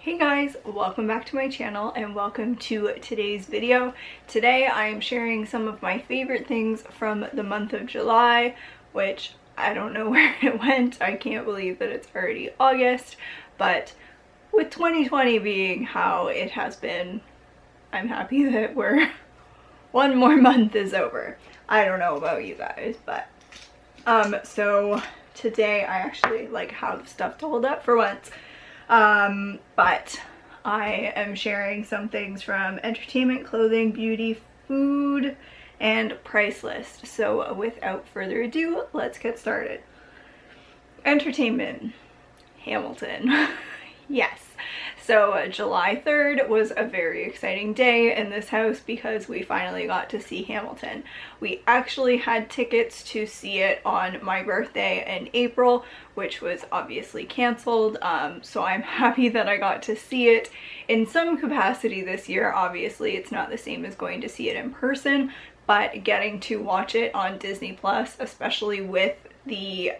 Hey guys, welcome back to my channel and welcome to today's video. Today I am sharing some of my favorite things from the month of July, which I don't know where it went. I can't believe that it's already August, but with 2020 being how it has been, I'm happy that we're one more month is over. I don't know about you guys, but so today I actually have stuff to hold up for once. But I am sharing some things from entertainment, clothing, beauty, food, and priceless. So without further ado, let's get started. Entertainment. Hamilton. Yes. So July 3rd was a very exciting day in this house because we finally got to see Hamilton. We actually had tickets to see it on my birthday in April, which was obviously canceled. So I'm happy that I got to see it in some capacity this year. Obviously, it's not the same as going to see it in person, but getting to watch it on Disney Plus, especially with the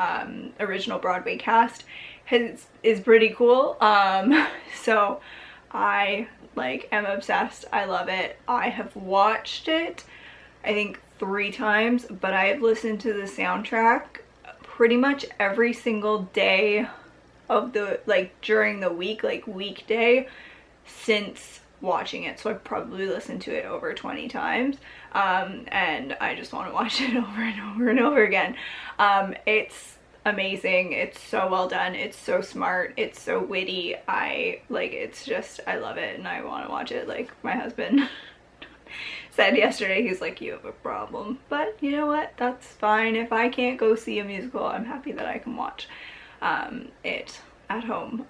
original Broadway cast, is pretty cool. So I am obsessed. I love it. I have watched it I think 3 times, but I have listened to the soundtrack pretty much every single day of the during the week, weekday, since watching it. So I've probably listened to it over 20 times, and I just want to watch it over and over and over again. It's amazing. It's so well done. It's so smart. It's so witty. I love it and I want to watch it. My husband said yesterday, he's like, you have a problem, but you know what, that's fine. If I can't go see a musical, I'm happy that I can watch it at home.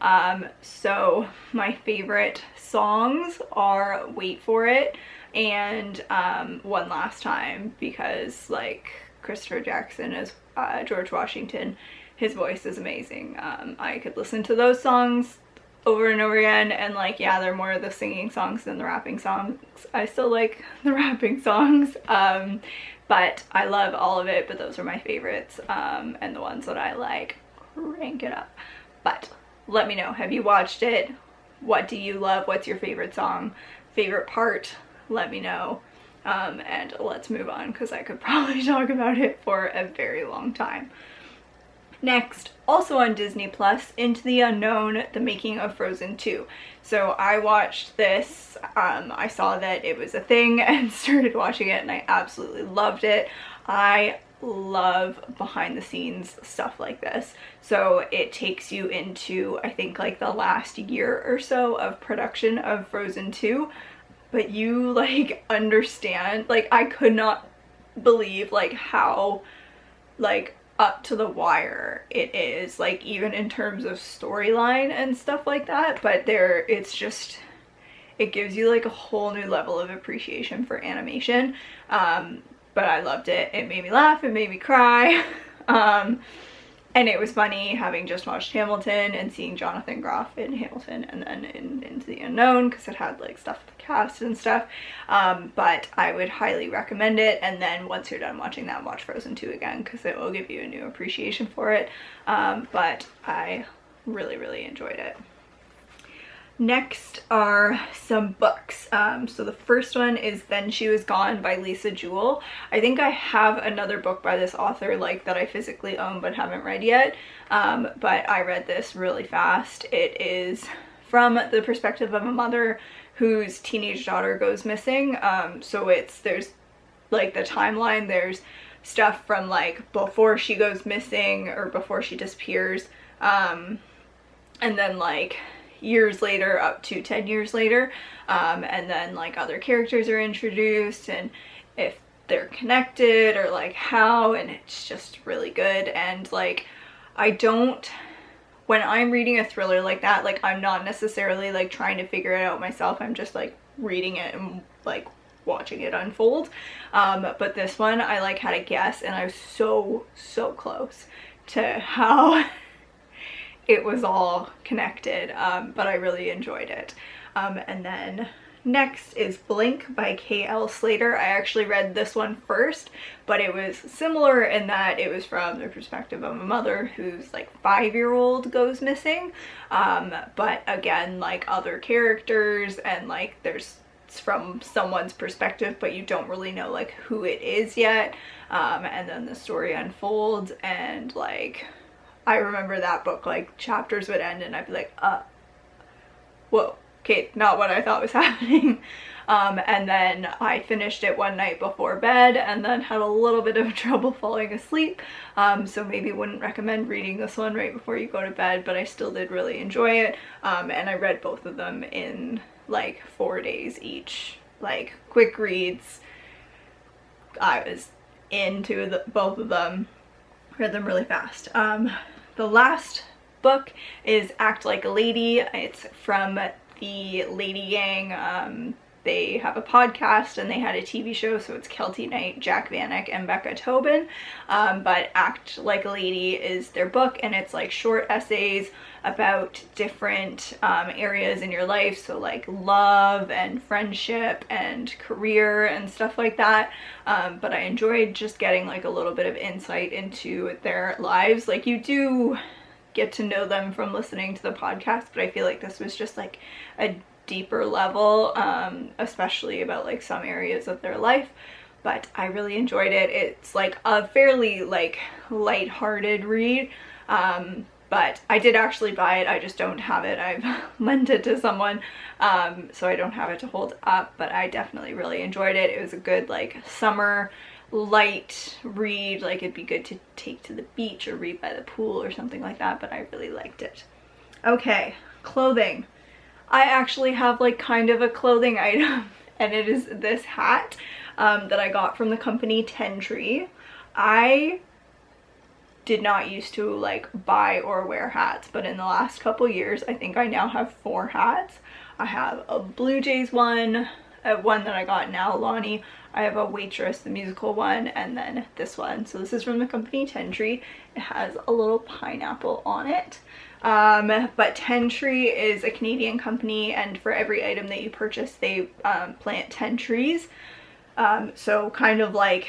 So my favorite songs are Wait For It and One Last Time, because Christopher Jackson as George Washington, his voice is amazing. I could listen to those songs over and over again, and yeah, they're more of the singing songs than the rapping songs. I still like the rapping songs, but I love all of it, but those are my favorites, and the ones that I crank it up. But let me know, have you watched it? What do you love? What's your favorite song, favorite part? Let me know. And let's move on, because I could probably talk about it for a very long time. Next, also on Disney Plus, Into the Unknown, the making of Frozen 2. So I watched this, I saw that it was a thing and started watching it, and I absolutely loved it. I love behind the scenes stuff like this. So it takes you into, I think, the last year or so of production of Frozen 2. But you understand, I could not believe how up to the wire it is, even in terms of storyline and stuff like that. But it gives you a whole new level of appreciation for animation. But I loved it. It made me laugh, it made me cry. And it was funny having just watched Hamilton and seeing Jonathan Groff in Hamilton and then Into the Unknown, because it had stuff with the cast and stuff. But I would highly recommend it, and then once you're done watching that, watch Frozen 2 again, because it will give you a new appreciation for it. But I really enjoyed it. Next are some books. So the first one is Then She Was Gone by Lisa Jewell. I think I have another book by this author that I physically own but haven't read yet. But I read this really fast. It is from the perspective of a mother whose teenage daughter goes missing. So there's the timeline, there's stuff from before she goes missing or before she disappears, and then years later up to 10 years later, and then other characters are introduced and if they're connected or how, and it's just really good. And when I'm reading a thriller like that, I'm not necessarily trying to figure it out myself. I'm just reading it and watching it unfold. But this one I had a guess, and I was so close to how it was all connected, but I really enjoyed it. And then Next is Blink by K.L. Slater. I actually read this one first, but it was similar in that it was from the perspective of a mother whose like 5-year-old goes missing. But again, like other characters, and like there's from someone's perspective, but you don't really know like who it is yet. And then the story unfolds, and like I remember that book, like chapters would end and I'd be like, whoa. Okay, not what I thought was happening. And then I finished it one night before bed and then had a little bit of trouble falling asleep. So maybe wouldn't recommend reading this one right before you go to bed, but I still did really enjoy it. And I read both of them in like 4 days each, like quick reads. I was into both of them, read them really fast. The last book is Act Like a Lady. It's from the Lady Gang. They have a podcast and they had a TV show, so it's Keltie Knight, Jack Vanek, and Becca Tobin. But Act Like a Lady is their book, and it's like short essays about different areas in your life, so like love and friendship and career and stuff like that. But I enjoyed just getting like a little bit of insight into their lives. Like you do get to know them from listening to the podcast, but I feel like this was just like a deeper level, especially about like some areas of their life. But I really enjoyed it. It's like a fairly like light-hearted read, but I did actually buy it. I just don't have it. I've lent it to someone, so I don't have it to hold up, but I definitely really enjoyed it. It was a good like summer light read, like it'd be good to take to the beach or read by the pool or something like that, but I really liked it. Okay, clothing. I actually have like kind of a clothing item, and it is this hat that I got from the company Ten Tree. I did not used to like buy or wear hats, but in the last couple years I think I now have 4 hats. I have a Blue Jays one that I got now, Lonnie. I have a Waitress, the musical one, and then this one. So this is from the company Ten Tree. It has a little pineapple on it. But Ten Tree is a Canadian company, and for every item that you purchase, they plant 10 trees. So kind of like,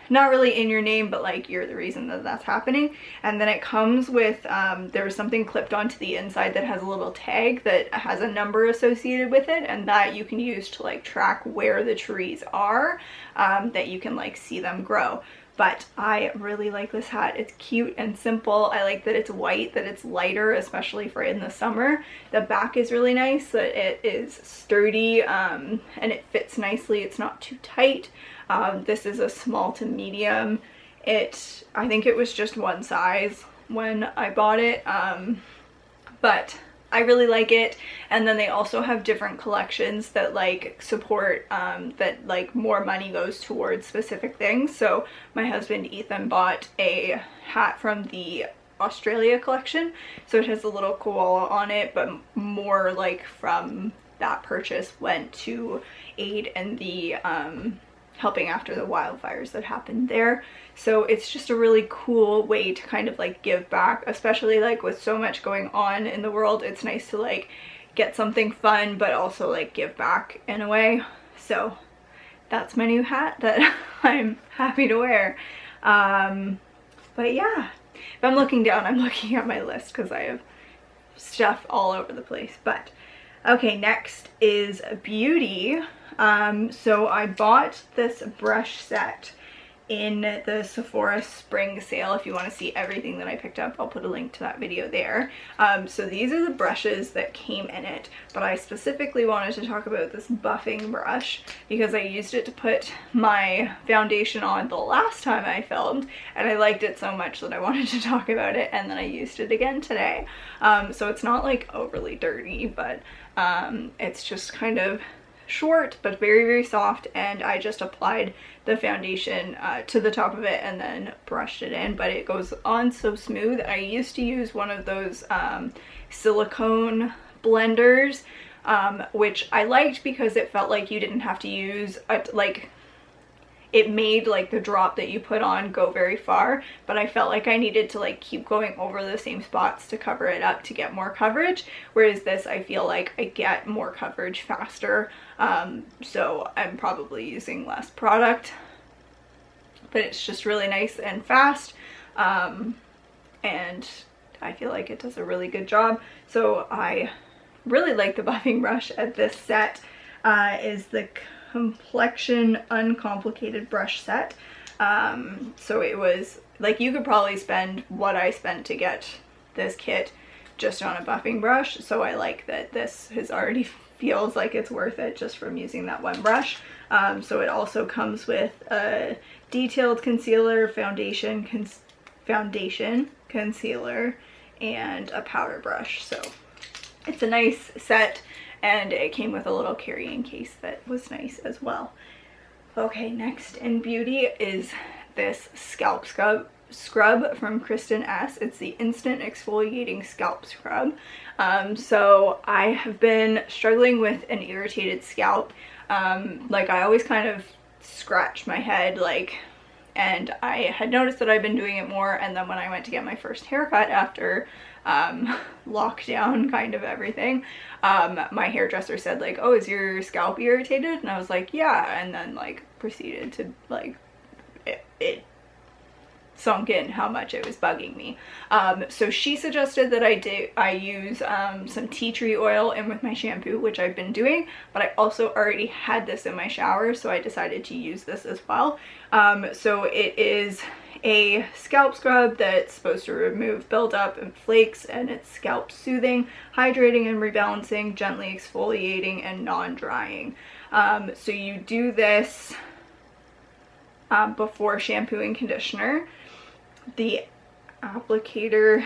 not really in your name, but like you're the reason that that's happening. And then it comes with, there's something clipped onto the inside that has a little tag that has a number associated with it, and that you can use to like track where the trees are, that you can like see them grow. But I really like this hat. It's cute and simple. I like that it's white, that it's lighter, especially for in the summer. The back is really nice, that it is sturdy, and it fits nicely. It's not too tight. This is a small to medium. I think it was just one size when I bought it, but I really like it. And then they also have different collections that like support, that like more money goes towards specific things. So my husband Ethan bought a hat from the Australia collection, so it has a little koala on it, but more like from that purchase went to aid in the helping after the wildfires that happened there. So it's just a really cool way to kind of like give back, especially like with so much going on in the world. It's nice to like get something fun but also like give back in a way. So that's my new hat that I'm happy to wear. But yeah, if I'm looking down, I'm looking at my list because I have stuff all over the place. But okay, next is beauty. So I bought this brush set in the Sephora spring sale. If you want to see everything that I picked up, I'll put a link to that video there. So these are the brushes that came in it, but I specifically wanted to talk about this buffing brush because I used it to put my foundation on the last time I filmed, and I liked it so much that I wanted to talk about it, and then I used it again today. So it's not like overly dirty, but it's just kind of short but very, very soft, and I just applied the foundation to the top of it and then brushed it in, but it goes on so smooth. I used to use one of those silicone blenders, which I liked because it felt like you didn't have to use it made like the drop that you put on go very far, but I felt like I needed to like keep going over the same spots to cover it up to get more coverage, whereas this I feel like I get more coverage faster. So I'm probably using less product, but it's just really nice and fast, and I feel like it does a really good job. So I really like the buffing brush at this set. Is the Complexion Uncomplicated brush set. So it was like, you could probably spend what I spent to get this kit just on a buffing brush, so I like that this has already feels like it's worth it just from using that one brush. So it also comes with a detailed concealer, foundation, concealer, and a powder brush. So it's a nice set, and it came with a little carrying case that was nice as well. Okay, next in beauty is this scalp scrub from Kristen S. It's the Instant Exfoliating Scalp Scrub. So I have been struggling with an irritated scalp. Like I always kind of scratch my head, like, and I had noticed that I've been doing it more, and then when I went to get my first haircut after lockdown kind of everything, my hairdresser said like, oh, is your scalp irritated? And I was like, yeah, and then like proceeded to like, it sunk in how much it was bugging me. So she suggested that I use some tea tree oil in with my shampoo, which I've been doing, but I also already had this in my shower, so I decided to use this as well. So it is a scalp scrub that's supposed to remove buildup and flakes, and it's scalp soothing, hydrating and rebalancing, gently exfoliating, and non-drying. So you do this before shampoo and conditioner. The applicator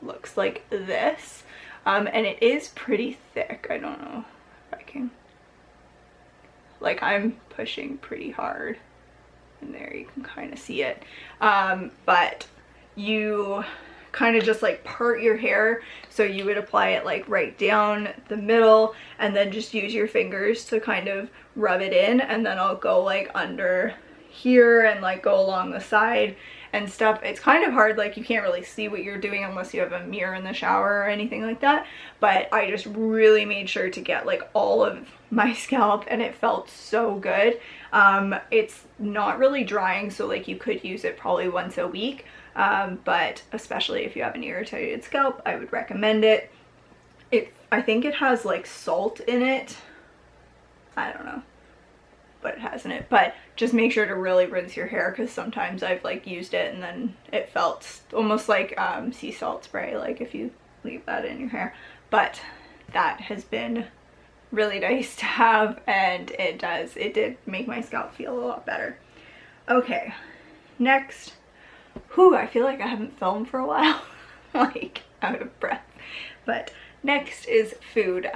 looks like this, and it is pretty thick. I don't know if I can, like, I'm pushing pretty hard, and there you can kind of see it. But you kind of just like part your hair, so you would apply it like right down the middle, and then just use your fingers to kind of rub it in, and then I'll go like under here and like go along the side and stuff. It's kind of hard, like you can't really see what you're doing unless you have a mirror in the shower or anything like that, but I just really made sure to get like all of my scalp, and it felt so good. It's not really drying, so like you could use it probably once a week, but especially if you have an irritated scalp, I would recommend it. I think it has like salt in it, I don't know what it has in it, but just make sure to really rinse your hair, because sometimes I've like used it and then it felt almost like sea salt spray, like if you leave that in your hair. But that has been really nice to have, and it did make my scalp feel a lot better. Okay, next, I feel like I haven't filmed for a while. Like out of breath. But next is food.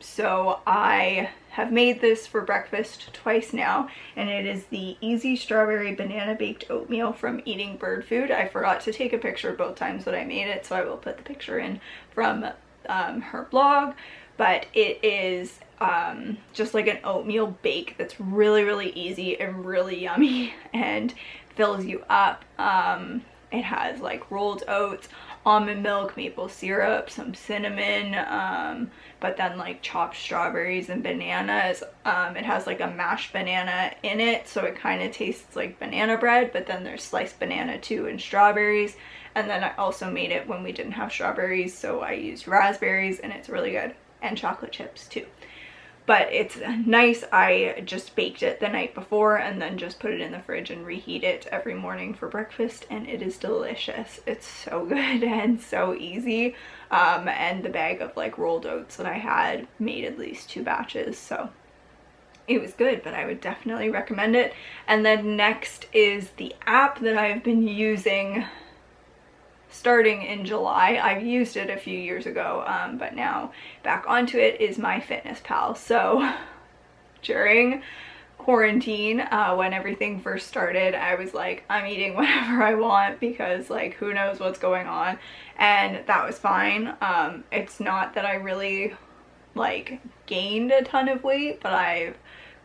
So I have made this for breakfast twice now, and it is the Easy Strawberry Banana Baked Oatmeal from Eating Bird Food. I forgot to take a picture both times that I made it, so I will put the picture in from her blog. But it is just like an oatmeal bake that's really, really easy and really yummy and fills you up. It has like rolled oats, almond milk, maple syrup, some cinnamon, but then like chopped strawberries and bananas. It has like a mashed banana in it, so it kind of tastes like banana bread, but then there's sliced banana too and strawberries. And then I also made it when we didn't have strawberries, so I used raspberries, and it's really good, and chocolate chips too. But it's nice. I just baked it the night before and then just put it in the fridge and reheat it every morning for breakfast, and it is delicious. It's so good and so easy. And the bag of like rolled oats that I had made at least 2 batches, so it was good, but I would definitely recommend it. And then next is the app that I've been using starting in July. I've used it a few years ago, but now back onto it, is MyFitnessPal. So during quarantine, when everything first started, I was like, I'm eating whatever I want, because like who knows what's going on, and that was fine. It's not that I really like gained a ton of weight, but I've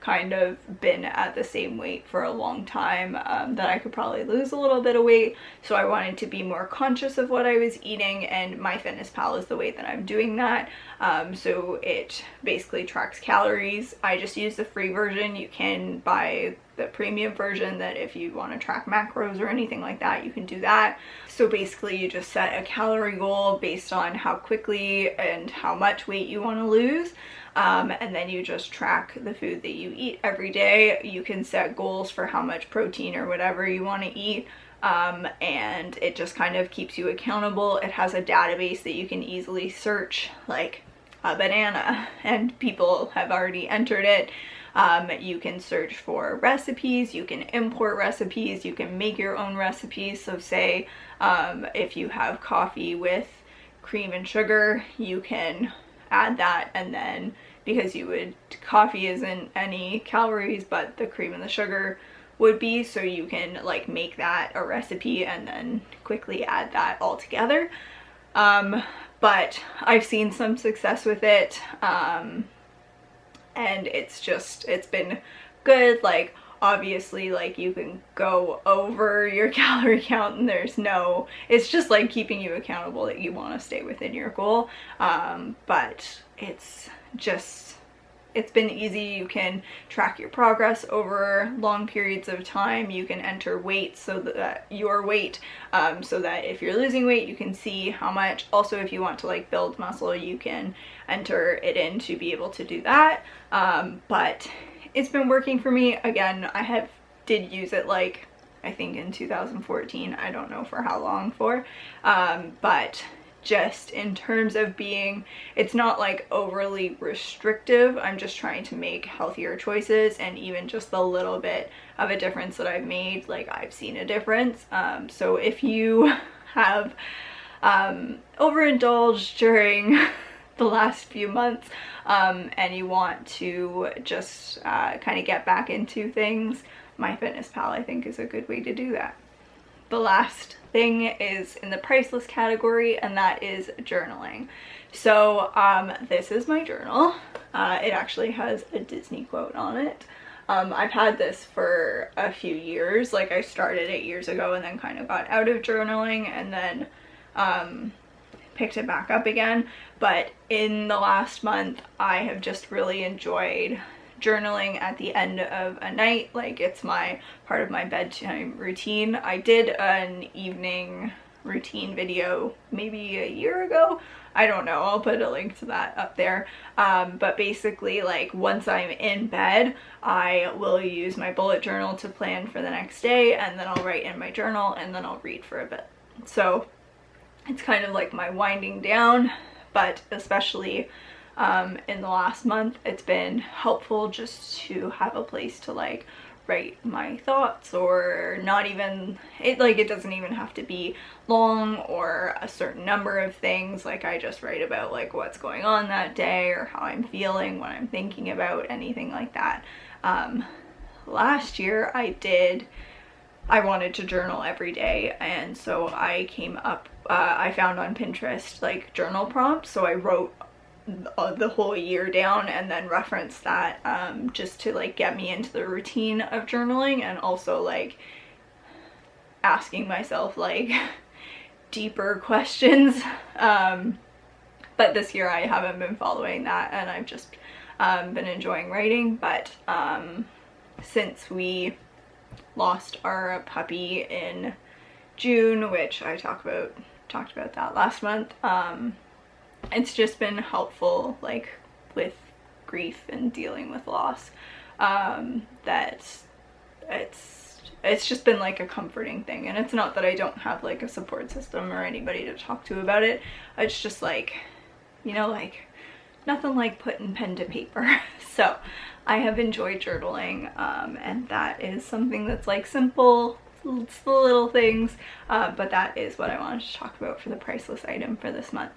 kind of been at the same weight for a long time, that I could probably lose a little bit of weight. So I wanted to be more conscious of what I was eating, and MyFitnessPal is the way that I'm doing that. So it basically tracks calories. I just use the free version. You can buy the premium version that if you want to track macros or anything like that, you can do that. So basically you just set a calorie goal based on how quickly and how much weight you want to lose. And then you just track the food that you eat every day. You can set goals for how much protein or whatever you want to eat. And it just kind of keeps you accountable. It has a database that you can easily search, like a banana, and people have already entered it. You can search for recipes, you can import recipes, you can make your own recipes. So say if you have coffee with cream and sugar, you can add that, and then because coffee isn't any calories, but the cream and the sugar would be, so you can like make that a recipe and then quickly add that all together. But I've seen some success with it, and it's been good. Like obviously, like you can go over your calorie count and it's just like keeping you accountable that you want to stay within your goal. But it's been easy. You can track your progress over long periods of time. You can enter weight, so that your weight, so that if you're losing weight, you can see how much. Also, if you want to like build muscle, you can enter it in to be able to do that. But it's been working for me. Again, did use it like, I think in 2014, I don't know for how long for, but just in terms of it's not like overly restrictive. I'm just trying to make healthier choices, and even just the little bit of a difference that I've made, like I've seen a difference. So if you have overindulged during the last few months, and you want to just kind of get back into things, MyFitnessPal I think is a good way to do that. The last thing is in the priceless category, and that is journaling. So this is my journal. It actually has a Disney quote on it. I've had this for a few years. Like I started it years ago and then kind of got out of journaling, and then picked it back up again. But in the last month, I have just really enjoyed journaling at the end of a night. Like it's part of my bedtime routine. I did an evening routine video maybe a year ago. I don't know, I'll put a link to that up there. But basically, like once I'm in bed, I will use my bullet journal to plan for the next day, and then I'll write in my journal, and then I'll read for a bit. So it's kind of like my winding down, but especially in the last month, it's been helpful just to have a place to like write my thoughts, or not even, it doesn't even have to be long or a certain number of things. Like I just write about like what's going on that day, or how I'm feeling, what I'm thinking about, anything like that. Last year I wanted to journal every day, and so I found on Pinterest like journal prompts, so I wrote the whole year down and then referenced that, just to like get me into the routine of journaling, and also like asking myself like deeper questions. But this year I haven't been following that, and I've just been enjoying writing. But since we lost our puppy in June, which I talked about that last month, it's just been helpful, like with grief and dealing with loss, that it's just been like a comforting thing. And it's not that I don't have like a support system or anybody to talk to about it. It's just like, you know, like nothing like putting pen to paper. So I have enjoyed journaling, and that is something that's like simple. It's the little things, but that is what I wanted to talk about for the priceless item for this month.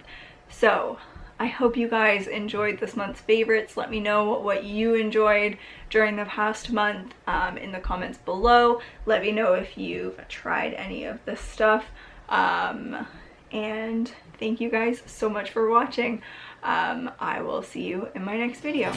So I hope you guys enjoyed this month's favorites. Let me know what you enjoyed during the past month in the comments below. Let me know if you've tried any of this stuff. And thank you guys so much for watching. I will see you in my next video.